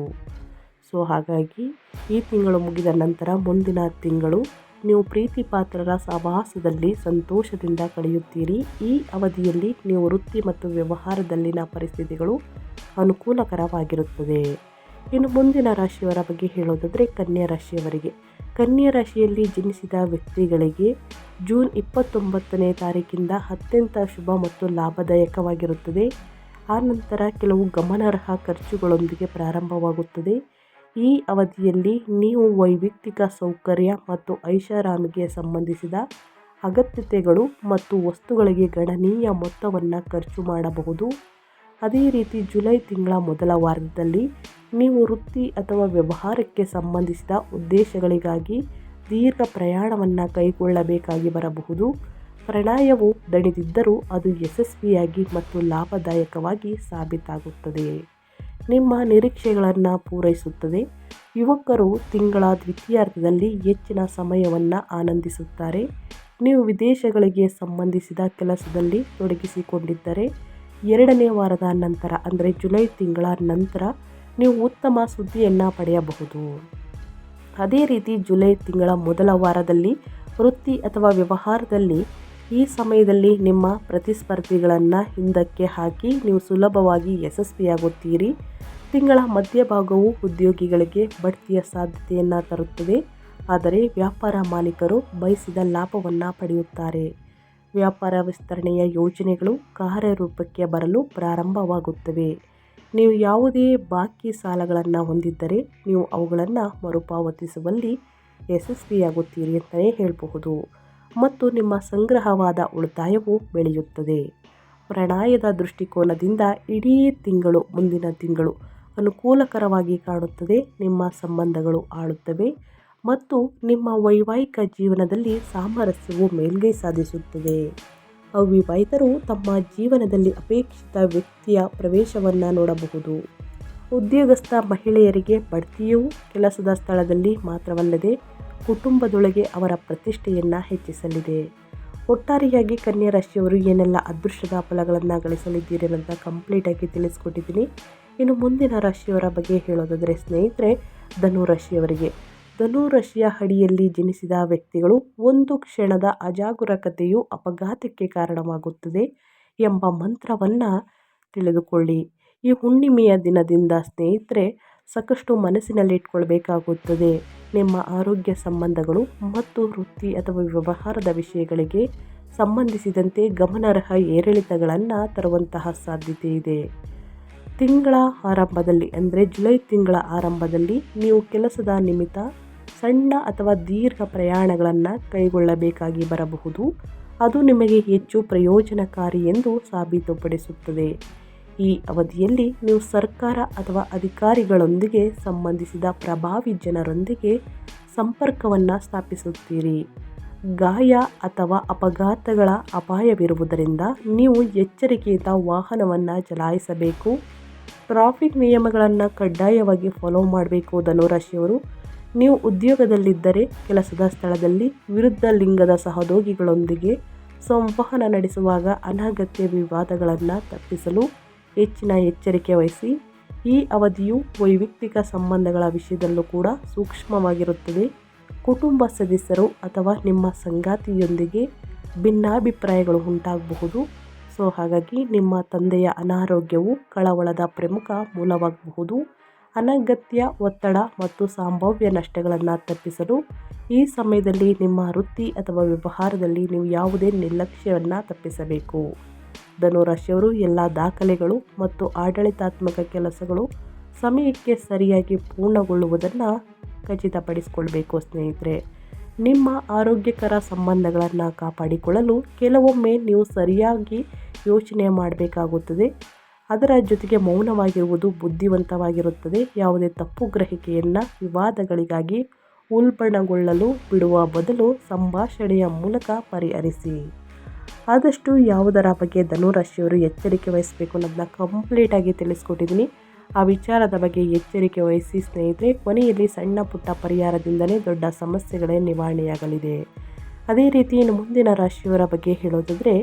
ಹಾಗಾಗಿ ಈ ತಿಂಗಳು ಮುಗಿದ ನಂತರ ಮುಂದಿನ ತಿಂಗಳು ನೀವು ಪ್ರೀತಿ ಪಾತ್ರರ ಸಹವಾಸದಲ್ಲಿ ಸಂತೋಷದಿಂದ ಕಳೆಯುತ್ತೀರಿ. ಈ ಅವಧಿಯಲ್ಲಿ ನೀವು ವೃತ್ತಿ ಮತ್ತು ವ್ಯವಹಾರದಲ್ಲಿನ ಪರಿಸ್ಥಿತಿಗಳು ಅನುಕೂಲಕರವಾಗಿರುತ್ತದೆ. ಇನ್ನು ಮುಂದಿನ ರಾಶಿಯವರ ಬಗ್ಗೆ ಹೇಳೋದಾದರೆ ಕನ್ಯಾ ರಾಶಿಯವರಿಗೆ. ಕನ್ಯಾ ರಾಶಿಯಲ್ಲಿ ಜನಿಸಿದ ವ್ಯಕ್ತಿಗಳಿಗೆ ಜೂನ್ 29ನೇ ತಾರೀಕಿಂದ ಅತ್ಯಂತ ಶುಭ ಮತ್ತು ಲಾಭದಾಯಕವಾಗಿರುತ್ತದೆ. ಆ ನಂತರ ಕೆಲವು ಗಮನಾರ್ಹ ಖರ್ಚುಗಳೊಂದಿಗೆ ಪ್ರಾರಂಭವಾಗುತ್ತದೆ. ಈ ಅವಧಿಯಲ್ಲಿ ನೀವು ವೈಯಕ್ತಿಕ ಸೌಕರ್ಯ ಮತ್ತು ಐಷಾರಾಮಿಗೆ ಸಂಬಂಧಿಸಿದ ಅಗತ್ಯತೆಗಳು ಮತ್ತು ವಸ್ತುಗಳಿಗೆ ಗಣನೀಯ ಮೊತ್ತವನ್ನು ಖರ್ಚು ಮಾಡಬಹುದು. ಅದೇ ರೀತಿ ಜುಲೈ ತಿಂಗಳ ಮೊದಲ ವಾರದಲ್ಲಿ ನೀವು ವೃತ್ತಿ ಅಥವಾ ವ್ಯವಹಾರಕ್ಕೆ ಸಂಬಂಧಿಸಿದ ಉದ್ದೇಶಗಳಿಗಾಗಿ ದೀರ್ಘ ಪ್ರಯಾಣವನ್ನು ಕೈಗೊಳ್ಳಬೇಕಾಗಿ ಬರಬಹುದು. ಪ್ರಯಾಣವು ದಣಿದಿದ್ದರೂ ಅದು ಯಶಸ್ವಿಯಾಗಿ ಮತ್ತು ಲಾಭದಾಯಕವಾಗಿ ಸಾಬೀತಾಗುತ್ತದೆ. ನಿಮ್ಮ ನಿರೀಕ್ಷೆಗಳನ್ನು ಪೂರೈಸುತ್ತದೆ. ಯುವಕರು ತಿಂಗಳ ದ್ವಿತೀಯಾರ್ಧದಲ್ಲಿ ಹೆಚ್ಚಿನ ಸಮಯವನ್ನು ಆನಂದಿಸುತ್ತಾರೆ. ನೀವು ವಿದೇಶಗಳಿಗೆ ಸಂಬಂಧಿಸಿದ ಕೆಲಸದಲ್ಲಿ ತೊಡಗಿಸಿಕೊಂಡಿದ್ದರೆ ಎರಡನೇ ವಾರದ ನಂತರ ಅಂದರೆ ಜುಲೈ ತಿಂಗಳ ನಂತರ ನೀವು ಉತ್ತಮ ಸುದ್ದಿಯನ್ನು ಪಡೆಯಬಹುದು. ಅದೇ ರೀತಿ ಜುಲೈ ತಿಂಗಳ ಮೊದಲ ವಾರದಲ್ಲಿ ವೃತ್ತಿ ಅಥವಾ ವ್ಯವಹಾರದಲ್ಲಿ ಈ ಸಮಯದಲ್ಲಿ ನಿಮ್ಮ ಪ್ರತಿಸ್ಪರ್ಧಿಗಳನ್ನು ಹಿಂದಕ್ಕೆ ಹಾಕಿ ನೀವು ಸುಲಭವಾಗಿ ಯಶಸ್ವಿಯಾಗುತ್ತೀರಿ. ತಿಂಗಳ ಮಧ್ಯಭಾಗವು ಉದ್ಯೋಗಿಗಳಿಗೆ ಬಡ್ತಿಯ ಸಾಧ್ಯತೆಯನ್ನು ತರುತ್ತದೆ. ಆದರೆ ವ್ಯಾಪಾರ ಮಾಲೀಕರು ಬಯಸಿದ ಲಾಭವನ್ನು ಪಡೆಯುತ್ತಾರೆ. ವ್ಯಾಪಾರ ವಿಸ್ತರಣೆಯ ಯೋಜನೆಗಳು ಕಾರ್ಯರೂಪಕ್ಕೆ ಬರಲು ಪ್ರಾರಂಭವಾಗುತ್ತವೆ. ನೀವು ಯಾವುದೇ ಬಾಕಿ ಸಾಲಗಳನ್ನು ಹೊಂದಿದ್ದರೆ ನೀವು ಅವುಗಳನ್ನು ಮರುಪಾವತಿಸುವಲ್ಲಿ ಯಶಸ್ವಿಯಾಗುತ್ತೀರಿ ಅಂತಲೇ ಹೇಳಬಹುದು. ಮತ್ತು ನಿಮ್ಮ ಸಂಗ್ರಹವಾದ ಉಳಿತಾಯವು ಬೆಳೆಯುತ್ತದೆ. ಪ್ರಣಯದ ದೃಷ್ಟಿಕೋನದಿಂದ ಇಡೀ ತಿಂಗಳು ಮುಂದಿನ ತಿಂಗಳು ಅನುಕೂಲಕರವಾಗಿ ಕಾಣುತ್ತದೆ. ನಿಮ್ಮ ಸಂಬಂಧಗಳು ಆಳುತ್ತವೆ ಮತ್ತು ನಿಮ್ಮ ವೈವಾಹಿಕ ಜೀವನದಲ್ಲಿ ಸಾಮರಸ್ಯವು ಮೇಲ್ಗೈ ಸಾಧಿಸುತ್ತದೆ. ಅವಿವಾಹಿತರು ತಮ್ಮ ಜೀವನದಲ್ಲಿ ಅಪೇಕ್ಷಿತ ವ್ಯಕ್ತಿಯ ಪ್ರವೇಶವನ್ನು ನೋಡಬಹುದು. ಉದ್ಯೋಗಸ್ಥ ಮಹಿಳೆಯರಿಗೆ ಬಡ್ತಿಯು ಕೆಲಸದ ಸ್ಥಳದಲ್ಲಿ ಮಾತ್ರವಲ್ಲದೆ ಕುಟುಂಬದೊಳಗೆ ಅವರ ಪ್ರತಿಷ್ಠೆಯನ್ನು ಹೆಚ್ಚಿಸಲಿದೆ. ಒಟ್ಟಾರೆಯಾಗಿ ಕನ್ಯಾ ರಾಶಿಯವರು ಏನೆಲ್ಲ ಅದೃಷ್ಟದ ಫಲಗಳನ್ನು ಗಳಿಸಲಿದ್ದೀರಿ ಅಂತ ಕಂಪ್ಲೀಟಾಗಿ ತಿಳಿಸ್ಕೊಟ್ಟಿದ್ದೀನಿ. ಇನ್ನು ಮುಂದಿನ ರಾಶಿಯವರ ಬಗ್ಗೆ ಹೇಳೋದಾದರೆ ಸ್ನೇಹಿತರೆ, ಧನು ರಾಶಿಯವರಿಗೆ. ಧನು ರಾಶಿಯ ಅಡಿಯಲ್ಲಿ ಜನಿಸಿದ ವ್ಯಕ್ತಿಗಳು ಒಂದು ಕ್ಷಣದ ಅಜಾಗರೂಕತೆಯು ಅಪಘಾತಕ್ಕೆ ಕಾರಣವಾಗುತ್ತದೆ ಎಂಬ ಮಂತ್ರವನ್ನು ತಿಳಿದುಕೊಳ್ಳಿ. ಈ ಹುಣ್ಣಿಮೆಯ ದಿನದಿಂದ ಸ್ನೇಹಿತರೆ ಸಾಕಷ್ಟು ಮನಸ್ಸಿನಲ್ಲಿಟ್ಕೊಳ್ಬೇಕಾಗುತ್ತದೆ. ನಿಮ್ಮ ಆರೋಗ್ಯ ಸಂಬಂಧಗಳು ಮತ್ತು ವೃತ್ತಿ ಅಥವಾ ವ್ಯವಹಾರದ ವಿಷಯಗಳಿಗೆ ಸಂಬಂಧಿಸಿದಂತೆ ಗಮನಾರ್ಹ ಏರಿಳಿತಗಳನ್ನು ತರುವಂತಹ ಸಾಧ್ಯತೆ ಇದೆ. ತಿಂಗಳ ಆರಂಭದಲ್ಲಿ ಅಂದರೆ ಜುಲೈ ತಿಂಗಳ ಆರಂಭದಲ್ಲಿ ನೀವು ಕೆಲಸದ ನಿಮಿತ್ತ ಸಣ್ಣ ಅಥವಾ ದೀರ್ಘ ಪ್ರಯಾಣಗಳನ್ನು ಕೈಗೊಳ್ಳಬೇಕಾಗಿ ಬರಬಹುದು. ಅದು ನಿಮಗೆ ಹೆಚ್ಚು ಪ್ರಯೋಜನಕಾರಿ ಎಂದು ಸಾಬೀತುಪಡಿಸುತ್ತದೆ. ಈ ಅವಧಿಯಲ್ಲಿ ನೀವು ಸರ್ಕಾರ ಅಥವಾ ಅಧಿಕಾರಿಗಳೊಂದಿಗೆ ಸಂಬಂಧಿಸಿದ ಪ್ರಭಾವಿ ಜನರೊಂದಿಗೆ ಸಂಪರ್ಕವನ್ನು ಸ್ಥಾಪಿಸುತ್ತೀರಿ. ಗಾಯ ಅಥವಾ ಅಪಘಾತಗಳ ಅಪಾಯವಿರುವುದರಿಂದ ನೀವು ಎಚ್ಚರಿಕೆಯಿಂದ ವಾಹನವನ್ನು ಚಲಾಯಿಸಬೇಕು. ಟ್ರಾಫಿಕ್ ನಿಯಮಗಳನ್ನು ಕಡ್ಡಾಯವಾಗಿ ಫಾಲೋ ಮಾಡಬೇಕು. ಧನುರಾಶಿಯವರು, ನೀವು ಉದ್ಯೋಗದಲ್ಲಿದ್ದರೆ ಕೆಲಸದ ಸ್ಥಳದಲ್ಲಿ ವಿರುದ್ಧ ಲಿಂಗದ ಸಹೋದ್ಯೋಗಿಗಳೊಂದಿಗೆ ಸಂವಹನ ನಡೆಸುವಾಗ ಅನಗತ್ಯ ವಿವಾದಗಳನ್ನು ತಪ್ಪಿಸಲು ಹೆಚ್ಚಿನ ಎಚ್ಚರಿಕೆ ವಹಿಸಿ. ಈ ಅವಧಿಯು ವೈಯಕ್ತಿಕ ಸಂಬಂಧಗಳ ವಿಷಯದಲ್ಲೂ ಕೂಡ ಸೂಕ್ಷ್ಮವಾಗಿರುತ್ತದೆ. ಕುಟುಂಬ ಸದಸ್ಯರು ಅಥವಾ ನಿಮ್ಮ ಸಂಗಾತಿಯೊಂದಿಗೆ ಭಿನ್ನಾಭಿಪ್ರಾಯಗಳು ಉಂಟಾಗಬಹುದು. ಸೊ ಹಾಗಾಗಿ ನಿಮ್ಮ ತಂದೆಯ ಅನಾರೋಗ್ಯವು ಕಳವಳದ ಪ್ರಮುಖ ಮೂಲವಾಗಬಹುದು. ಅನಗತ್ಯ ಒತ್ತಡ ಮತ್ತು ಸಂಭಾವ್ಯ ನಷ್ಟಗಳನ್ನು ತಪ್ಪಿಸಲು ಈ ಸಮಯದಲ್ಲಿ ನಿಮ್ಮ ವೃತ್ತಿ ಅಥವಾ ವ್ಯವಹಾರದಲ್ಲಿ ನೀವು ಯಾವುದೇ ನಿರ್ಲಕ್ಷ್ಯವನ್ನು ತಪ್ಪಿಸಬೇಕು. ಧನುರಾಶಿಯವರು ಎಲ್ಲ ದಾಖಲೆಗಳು ಮತ್ತು ಆಡಳಿತಾತ್ಮಕ ಕೆಲಸಗಳು ಸಮಯಕ್ಕೆ ಸರಿಯಾಗಿ ಪೂರ್ಣಗೊಳ್ಳುವುದನ್ನು ಖಚಿತಪಡಿಸಿಕೊಳ್ಬೇಕು ಸ್ನೇಹಿತರೆ. ನಿಮ್ಮ ಆರೋಗ್ಯಕರ ಸಂಬಂಧಗಳನ್ನು ಕಾಪಾಡಿಕೊಳ್ಳಲು ಕೆಲವೊಮ್ಮೆ ನೀವು ಸರಿಯಾಗಿ ಯೋಚನೆ ಮಾಡಬೇಕಾಗುತ್ತದೆ. ಅದರ ಜೊತೆಗೆ ಮೌನವಾಗಿರುವುದು ಬುದ್ಧಿವಂತವಾಗಿರುತ್ತದೆ. ಯಾವುದೇ ತಪ್ಪು ಗ್ರಹಿಕೆಯನ್ನು ವಿವಾದಗಳಿಗಾಗಿ ಉಲ್ಬಣಗೊಳ್ಳಲು ಬಿಡುವ ಬದಲು ಸಂಭಾಷಣೆಯ ಮೂಲಕ ಪರಿಹರಿಸಿ. ಆದಷ್ಟು ಯಾವುದರ ಬಗ್ಗೆ ಧನುರಾಶಿಯವರು ಎಚ್ಚರಿಕೆ ವಹಿಸಬೇಕು ಅನ್ನೋದನ್ನ ಕಂಪ್ಲೀಟಾಗಿ ತಿಳಿಸ್ಕೊಟ್ಟಿದ್ದೀನಿ. ಆ ವಿಚಾರದ ಬಗ್ಗೆ ಎಚ್ಚರಿಕೆ ವಹಿಸಿ ಸ್ನೇಹಿತರೆ. ಕೊನೆಯಲ್ಲಿ ಸಣ್ಣ ಪುಟ್ಟ ಪರಿಹಾರದಿಂದಲೇ ದೊಡ್ಡ ಸಮಸ್ಯೆಗಳೇ ನಿವಾರಣೆಯಾಗಲಿದೆ. ಅದೇ ರೀತಿ ಇನ್ನು ಮುಂದಿನ ರಾಶಿಯವರ ಬಗ್ಗೆ ಹೇಳೋದಾದರೆ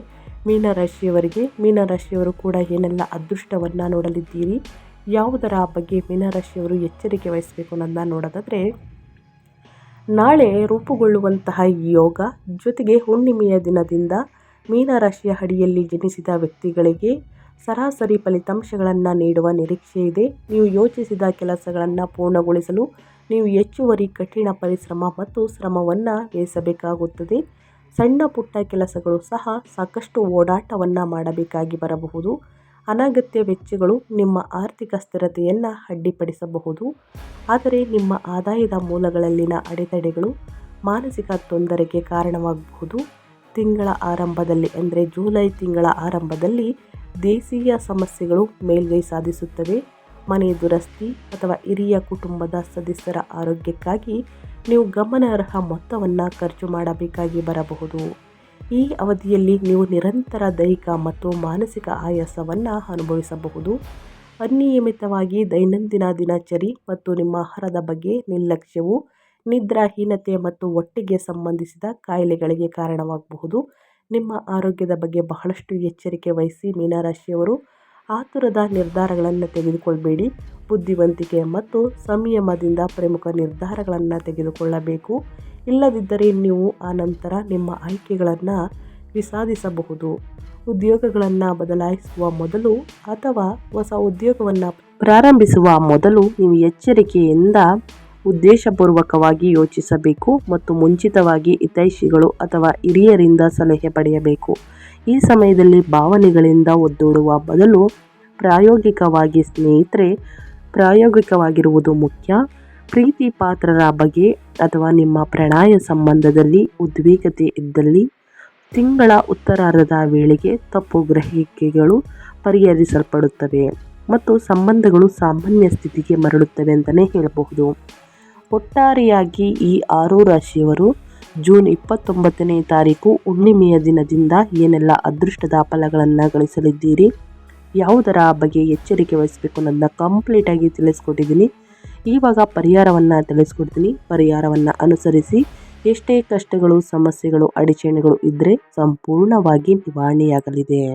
ಮೀನರಾಶಿಯವರು ಕೂಡ ಏನೆಲ್ಲ ಅದೃಷ್ಟವನ್ನು ನೋಡಲಿದ್ದೀರಿ, ಯಾವುದರ ಬಗ್ಗೆ ಮೀನರಾಶಿಯವರು ಎಚ್ಚರಿಕೆ ವಹಿಸಬೇಕು ಅನ್ನೋದನ್ನ ನೋಡೋದಾದರೆ, ನಾಳೆ ರೂಪುಗೊಳ್ಳುವಂತಹ ಯೋಗ ಜೊತೆಗೆ ಹುಣ್ಣಿಮೆಯ ದಿನದಿಂದ ಮೀನರಾಶಿಯ ಅಡಿಯಲ್ಲಿ ಜನಿಸಿದ ವ್ಯಕ್ತಿಗಳಿಗೆ ಸರಾಸರಿ ಫಲಿತಾಂಶಗಳನ್ನು ನೀಡುವ ನಿರೀಕ್ಷೆ ಇದೆ. ನೀವು ಯೋಚಿಸಿದ ಕೆಲಸಗಳನ್ನು ಪೂರ್ಣಗೊಳಿಸಲು ನೀವು ಹೆಚ್ಚುವರಿ ಕಠಿಣ ಪರಿಶ್ರಮ ಮತ್ತು ಶ್ರಮವನ್ನು ವಹಿಸಬೇಕಾಗುತ್ತದೆ. ಸಣ್ಣ ಪುಟ್ಟ ಕೆಲಸಗಳು ಸಹ ಸಾಕಷ್ಟು ಓಡಾಟವನ್ನು ಮಾಡಬೇಕಾಗಿ ಬರಬಹುದು. ಅನಗತ್ಯ ವೆಚ್ಚಗಳು ನಿಮ್ಮ ಆರ್ಥಿಕ ಸ್ಥಿರತೆಯನ್ನು ಅಡ್ಡಿಪಡಿಸಬಹುದು. ಆದರೆ ನಿಮ್ಮ ಆದಾಯದ ಮೂಲಗಳಲ್ಲಿನ ಅಡೆತಡೆಗಳು ಮಾನಸಿಕ ತೊಂದರೆಗೆ ಕಾರಣವಾಗಬಹುದು. ತಿಂಗಳ ಆರಂಭದಲ್ಲಿ ಅಂದರೆ ಜುಲೈ ತಿಂಗಳ ಆರಂಭದಲ್ಲಿ ದೇಶೀಯ ಸಮಸ್ಯೆಗಳು ಮೇಲ್ಗೈ ಸಾಧಿಸುತ್ತವೆ. ಮನೆ ದುರಸ್ತಿ ಅಥವಾ ಹಿರಿಯ ಕುಟುಂಬದ ಸದಸ್ಯರ ಆರೋಗ್ಯಕ್ಕಾಗಿ ನೀವು ಗಮನಾರ್ಹ ಮೊತ್ತವನ್ನು ಖರ್ಚು ಮಾಡಬೇಕಾಗಿ ಬರಬಹುದು. ಈ ಅವಧಿಯಲ್ಲಿ ನೀವು ನಿರಂತರ ದೈಹಿಕ ಮತ್ತು ಮಾನಸಿಕ ಆಯಾಸವನ್ನು ಅನುಭವಿಸಬಹುದು. ಅನಿಯಮಿತವಾಗಿ ದೈನಂದಿನ ದಿನಚರಿ ಮತ್ತು ನಿಮ್ಮ ಆಹಾರದ ಬಗ್ಗೆ ನಿರ್ಲಕ್ಷ್ಯವು ನಿದ್ರಾಹೀನತೆ ಮತ್ತು ಹೊಟ್ಟೆಗೆ ಸಂಬಂಧಿಸಿದ ಕಾಯಿಲೆಗಳಿಗೆ ಕಾರಣವಾಗಬಹುದು. ನಿಮ್ಮ ಆರೋಗ್ಯದ ಬಗ್ಗೆ ಬಹಳಷ್ಟು ಎಚ್ಚರಿಕೆ ವಹಿಸಿ ಮೀನರಾಶಿಯವರು. ಆತುರದ ನಿರ್ಧಾರಗಳನ್ನು ತೆಗೆದುಕೊಳ್ಳಬೇಡಿ. ಬುದ್ಧಿವಂತಿಕೆ ಮತ್ತು ಸಂಯಮದಿಂದ ಪ್ರಮುಖ ನಿರ್ಧಾರಗಳನ್ನು ತೆಗೆದುಕೊಳ್ಳಬೇಕು. ಇಲ್ಲದಿದ್ದರೆ ನೀವು ಆನಂತರ ನಿಮ್ಮ ಆಯ್ಕೆಗಳನ್ನು ವಿಷಾದಿಸಬಹುದು. ಉದ್ಯೋಗಗಳನ್ನು ಬದಲಾಯಿಸುವ ಮೊದಲು ಅಥವಾ ಹೊಸ ಉದ್ಯೋಗವನ್ನು ಪ್ರಾರಂಭಿಸುವ ಮೊದಲು ನೀವು ಎಚ್ಚರಿಕೆಯಿಂದ ಉದ್ದೇಶಪೂರ್ವಕವಾಗಿ ಯೋಚಿಸಬೇಕು ಮತ್ತು ಮುಂಚಿತವಾಗಿ ಹಿತೈಷಿಗಳು ಅಥವಾ ಹಿರಿಯರಿಂದ ಸಲಹೆ ಪಡೆಯಬೇಕು. ಈ ಸಮಯದಲ್ಲಿ ಭಾವನೆಗಳಿಂದ ಒದ್ದೋಡುವ ಬದಲು ಪ್ರಾಯೋಗಿಕವಾಗಿರುವುದು ಮುಖ್ಯ. ಪ್ರೀತಿ ಪಾತ್ರರ ಬಗ್ಗೆ ಅಥವಾ ನಿಮ್ಮ ಪ್ರಣಯ ಸಂಬಂಧದಲ್ಲಿ ಉದ್ವಿಗ್ನತೆ ಇದ್ದಲ್ಲಿ ತಿಂಗಳ ಉತ್ತರಾರ್ಧದ ವೇಳೆಗೆ ತಪ್ಪು ಗ್ರಹಿಕೆಗಳು ಪರಿಹರಿಸಲ್ಪಡುತ್ತವೆ ಮತ್ತು ಸಂಬಂಧಗಳು ಸಾಮಾನ್ಯ ಸ್ಥಿತಿಗೆ ಮರಳುತ್ತವೆ ಅಂತಲೇ ಹೇಳಬಹುದು. ಒಟ್ಟಾರೆಯಾಗಿ ಈ 6 ರಾಶಿಯವರು ಜೂನ್ 29ನೇ ತಾರೀಕು ಹುಣ್ಣಿಮೆಯ ದಿನದಿಂದ ಏನೆಲ್ಲ ಅದೃಷ್ಟದ ಫಲಗಳನ್ನು ಗಳಿಸಲಿದ್ದೀರಿ, ಯಾವುದರ ಬಗ್ಗೆ ಎಚ್ಚರಿಕೆ ವಹಿಸಬೇಕು ಅನ್ನೋದನ್ನ ಕಂಪ್ಲೀಟಾಗಿ ತಿಳಿಸ್ಕೊಟ್ಟಿದ್ದೀನಿ. ಇವಾಗ ಪರಿಹಾರವನ್ನು ತಿಳಿಸ್ಕೊಡ್ತೀನಿ. ಪರಿಹಾರವನ್ನು ಅನುಸರಿಸಿ ಎಷ್ಟೇ ಕಷ್ಟಗಳು, ಸಮಸ್ಯೆಗಳು, ಅಡಚಣೆಗಳು ಇದ್ದರೆ ಸಂಪೂರ್ಣವಾಗಿ ನಿವಾರಣೆಯಾಗಲಿದೆ.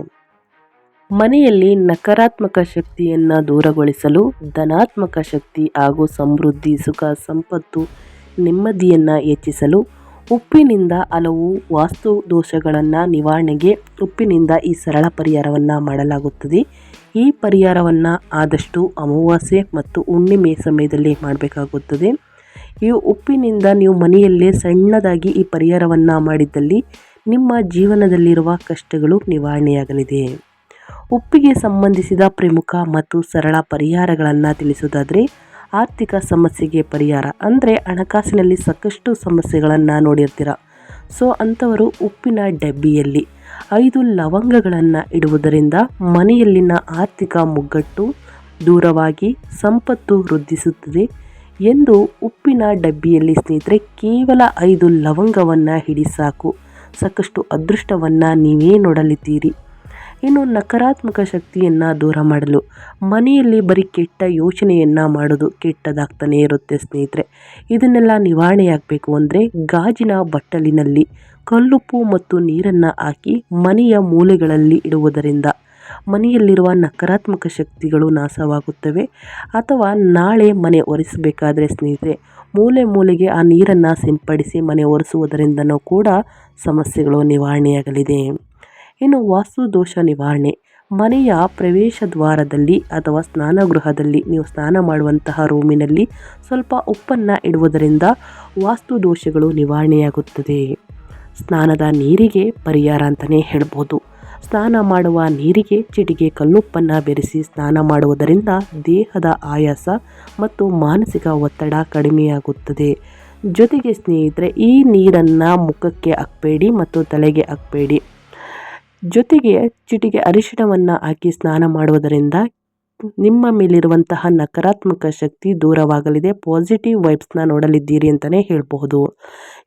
ಮನೆಯಲ್ಲಿ ನಕಾರಾತ್ಮಕ ಶಕ್ತಿಯನ್ನು ದೂರಗೊಳಿಸಲು ಧನಾತ್ಮಕ ಶಕ್ತಿ ಹಾಗೂ ಸಮೃದ್ಧಿ, ಸುಖ, ಸಂಪತ್ತು, ನೆಮ್ಮದಿಯನ್ನು ಹೆಚ್ಚಿಸಲು ಉಪ್ಪಿನಿಂದ ಹಲವು ವಾಸ್ತು ದೋಷಗಳನ್ನು ನಿವಾರಣೆಗೆ ಉಪ್ಪಿನಿಂದ ಈ ಸರಳ ಪರಿಹಾರವನ್ನು ಮಾಡಲಾಗುತ್ತದೆ. ಈ ಪರಿಹಾರವನ್ನು ಆದಷ್ಟು ಅಮಾವಾಸ್ಯೆ ಮತ್ತು ಹುಣ್ಣಿಮೆ ಸಮಯದಲ್ಲಿ ಮಾಡಬೇಕಾಗುತ್ತದೆ. ಈ ಉಪ್ಪಿನಿಂದ ನೀವು ಮನೆಯಲ್ಲೇ ಸಣ್ಣದಾಗಿ ಈ ಪರಿಹಾರವನ್ನು ಮಾಡಿದ್ದಲ್ಲಿ ನಿಮ್ಮ ಜೀವನದಲ್ಲಿರುವ ಕಷ್ಟಗಳು ನಿವಾರಣೆಯಾಗಲಿದೆ. ಉಪ್ಪಿಗೆ ಸಂಬಂಧಿಸಿದ ಪ್ರಮುಖ ಮತ್ತು ಸರಳ ಪರಿಹಾರಗಳನ್ನು ತಿಳಿಸೋದಾದರೆ, ಆರ್ಥಿಕ ಸಮಸ್ಯೆಗೆ ಪರಿಹಾರ ಅಂದರೆ ಹಣಕಾಸಿನಲ್ಲಿ ಸಾಕಷ್ಟು ಸಮಸ್ಯೆಗಳನ್ನು ನೋಡಿರ್ತೀರ. ಸೊ ಅಂಥವರು ಉಪ್ಪಿನ ಡಬ್ಬಿಯಲ್ಲಿ 5 ಲವಂಗಗಳನ್ನು ಇಡುವುದರಿಂದ ಮನೆಯಲ್ಲಿನ ಆರ್ಥಿಕ ಮುಗ್ಗಟ್ಟು ದೂರವಾಗಿ ಸಂಪತ್ತು ವೃದ್ಧಿಸುತ್ತದೆ ಎಂದು ಉಪ್ಪಿನ ಡಬ್ಬಿಯಲ್ಲಿ ಸ್ನೇಹಿತರೆ ಕೇವಲ 5 ಲವಂಗವನ್ನು ಹಿಡಿ ಸಾಕು. ಸಾಕಷ್ಟು ಅದೃಷ್ಟವನ್ನು ನೀವೇ ನೋಡಲಿದ್ದೀರಿ. ಇನ್ನು ನಕಾರಾತ್ಮಕ ಶಕ್ತಿಯನ್ನು ದೂರ ಮಾಡಲು ಮನೆಯಲ್ಲಿ ಬರೀ ಕೆಟ್ಟ ಯೋಚನೆಯನ್ನು ಮಾಡೋದು ಕೆಟ್ಟದಾಗ್ತಾನೆ ಇರುತ್ತೆ ಸ್ನೇಹಿತರೆ. ಇದನ್ನೆಲ್ಲ ನಿವಾರಣೆಯಾಗಬೇಕು ಅಂದರೆ ಗಾಜಿನ ಬಟ್ಟಲಿನಲ್ಲಿ ಕಲ್ಲುಪ್ಪು ಮತ್ತು ನೀರನ್ನು ಹಾಕಿ ಮನೆಯ ಮೂಲೆಗಳಲ್ಲಿ ಇಡುವುದರಿಂದ ಮನೆಯಲ್ಲಿರುವ ನಕಾರಾತ್ಮಕ ಶಕ್ತಿಗಳು ನಾಶವಾಗುತ್ತವೆ. ಅಥವಾ ನಾಳೆ ಮನೆ ಒರೆಸಬೇಕಾದ್ರೆ ಸ್ನೇಹಿತರೆ ಮೂಲೆಗೆ ಆ ನೀರನ್ನು ಸಿಂಪಡಿಸಿ ಮನೆ ಒರೆಸುವುದರಿಂದನೂ ಕೂಡ ಸಮಸ್ಯೆಗಳು ನಿವಾರಣೆಯಾಗಲಿದೆ. ಇನ್ನು ವಾಸ್ತು ದೋಷ ನಿವಾರಣೆ, ಮನೆಯ ಪ್ರವೇಶ ದ್ವಾರದಲ್ಲಿ ಅಥವಾ ಸ್ನಾನಗೃಹದಲ್ಲಿ ನೀವು ಸ್ನಾನ ಮಾಡುವಂತಹ ರೂಮಿನಲ್ಲಿ ಸ್ವಲ್ಪ ಉಪ್ಪನ್ನು ಇಡುವುದರಿಂದ ವಾಸ್ತು ದೋಷಗಳು ನಿವಾರಣೆಯಾಗುತ್ತದೆ. ಸ್ನಾನದ ನೀರಿಗೆ ಪರಿಹಾರ ಅಂತಲೇ ಹೇಳ್ಬೋದು. ಸ್ನಾನ ಮಾಡುವ ನೀರಿಗೆ ಚಿಟಿಕೆ ಕಲ್ಲುಪ್ಪನ್ನು ಬೆರೆಸಿ ಸ್ನಾನ ಮಾಡುವುದರಿಂದ ದೇಹದ ಆಯಾಸ ಮತ್ತು ಮಾನಸಿಕ ಒತ್ತಡ ಕಡಿಮೆಯಾಗುತ್ತದೆ. ಜೊತೆಗೆ ಸ್ನೇಹಿತರೆ, ಈ ನೀರನ್ನು ಮುಖಕ್ಕೆ ಹಾಕಬೇಡಿ ಮತ್ತು ತಲೆಗೆ ಹಾಕಬೇಡಿ. ಜೊತೆಗೆ ಚಿಟಿಕೆ ಅರಿಶಿಣವನ್ನು ಹಾಕಿ ಸ್ನಾನ ಮಾಡುವುದರಿಂದ ನಿಮ್ಮ ಮೇಲಿರುವಂತಹ ನಕಾರಾತ್ಮಕ ಶಕ್ತಿ ದೂರವಾಗಲಿದೆ. ಪಾಸಿಟಿವ್ ವೈಬ್ಸ್ನ ನೋಡಲಿದ್ದೀರಿ ಅಂತಲೇ ಹೇಳಬಹುದು.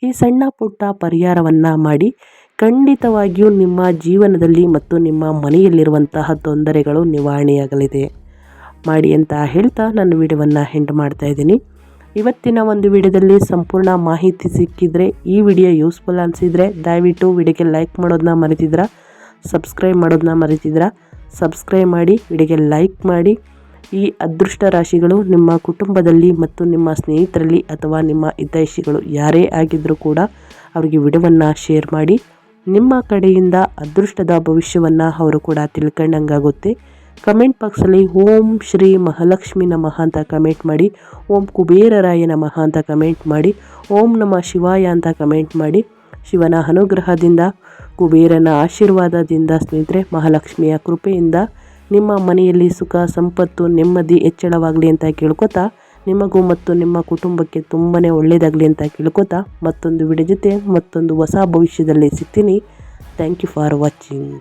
ಈ ಸಣ್ಣ ಪುಟ್ಟ ಪರಿಹಾರವನ್ನು ಮಾಡಿ ಖಂಡಿತವಾಗಿಯೂ ನಿಮ್ಮ ಜೀವನದಲ್ಲಿ ಮತ್ತು ನಿಮ್ಮ ಮನೆಯಲ್ಲಿರುವಂತಹ ತೊಂದರೆಗಳು ನಿವಾರಣೆಯಾಗಲಿದೆ. ಮಾಡಿ ಅಂತ ಹೇಳ್ತಾ ನನ್ನ ವಿಡಿಯೋವನ್ನು ಎಂಡ್ ಮಾಡ್ತಾ ಇದ್ದೀನಿ. ಇವತ್ತಿನ ಒಂದು ವಿಡಿಯೋದಲ್ಲಿ ಸಂಪೂರ್ಣ ಮಾಹಿತಿ ಸಿಕ್ಕಿದ್ರೆ, ಈ ವಿಡಿಯೋ ಯೂಸ್ಫುಲ್ ಅನಿಸಿದರೆ ದಯವಿಟ್ಟು ವಿಡಿಯೋಗೆ ಲೈಕ್ ಮಾಡೋದನ್ನ ಮರೆತಿದ್ರಾ, ಸಬ್ಸ್ಕ್ರೈಬ್ ಮಾಡೋದನ್ನ ಮರೆತಿದ್ರಾ ಸಬ್ಸ್ಕ್ರೈಬ್ ಮಾಡಿ, ವಿಡಿಯೋಗೆ ಲೈಕ್ ಮಾಡಿ. ಈ ಅದೃಷ್ಟ ರಾಶಿಗಳು ನಿಮ್ಮ ಕುಟುಂಬದಲ್ಲಿ ಮತ್ತು ನಿಮ್ಮ ಸ್ನೇಹಿತರಲ್ಲಿ ಅಥವಾ ನಿಮ್ಮ ಹಿತೈಷಿಗಳು ಯಾರೇ ಆಗಿದ್ದರೂ ಕೂಡ ಅವರಿಗೆ ವಿಡಿಯೋವನ್ನು ಶೇರ್ ಮಾಡಿ. ನಿಮ್ಮ ಕಡೆಯಿಂದ ಅದೃಷ್ಟದ ಭವಿಷ್ಯವನ್ನು ಅವರು ಕೂಡ ತಿಳ್ಕೊಂಡಂಗಾಗುತ್ತೆ. ಕಮೆಂಟ್ ಬಾಕ್ಸಲ್ಲಿ ಓಂ ಶ್ರೀ ಮಹಾಲಕ್ಷ್ಮಿ ನಮಃ ಅಂತ ಕಮೆಂಟ್ ಮಾಡಿ, ಓಂ ಕುಬೇರರಾಯ ನಮಃ ಅಂತ ಕಮೆಂಟ್ ಮಾಡಿ, ಓಂ ನಮಃ ಶಿವಾಯ ಅಂತ ಕಮೆಂಟ್ ಮಾಡಿ. ಶಿವನ ಅನುಗ್ರಹದಿಂದ, ಕುಬೇರನ ಆಶೀರ್ವಾದದಿಂದ ಸ್ನೇಹಿತರೆ, ಮಹಾಲಕ್ಷ್ಮಿಯ ಕೃಪೆಯಿಂದ ನಿಮ್ಮ ಮನೆಯಲ್ಲಿ ಸುಖ ಸಂಪತ್ತು ನೆಮ್ಮದಿ ಹೆಚ್ಚಳವಾಗಲಿ ಅಂತ ಕೇಳ್ಕೊತಾ, ನಿಮಗೂ ಮತ್ತು ನಿಮ್ಮ ಕುಟುಂಬಕ್ಕೆ ತುಂಬಾ ಒಳ್ಳೆಯದಾಗಲಿ ಅಂತ ಕೇಳ್ಕೊತಾ ಮತ್ತೊಂದು ವಿಡಿಯೋ ಜೊತೆ ಮತ್ತೊಂದು ಹೊಸ ಭವಿಷ್ಯದಲ್ಲಿ ಸಿಗ್ತೀನಿ. Thank you for watching.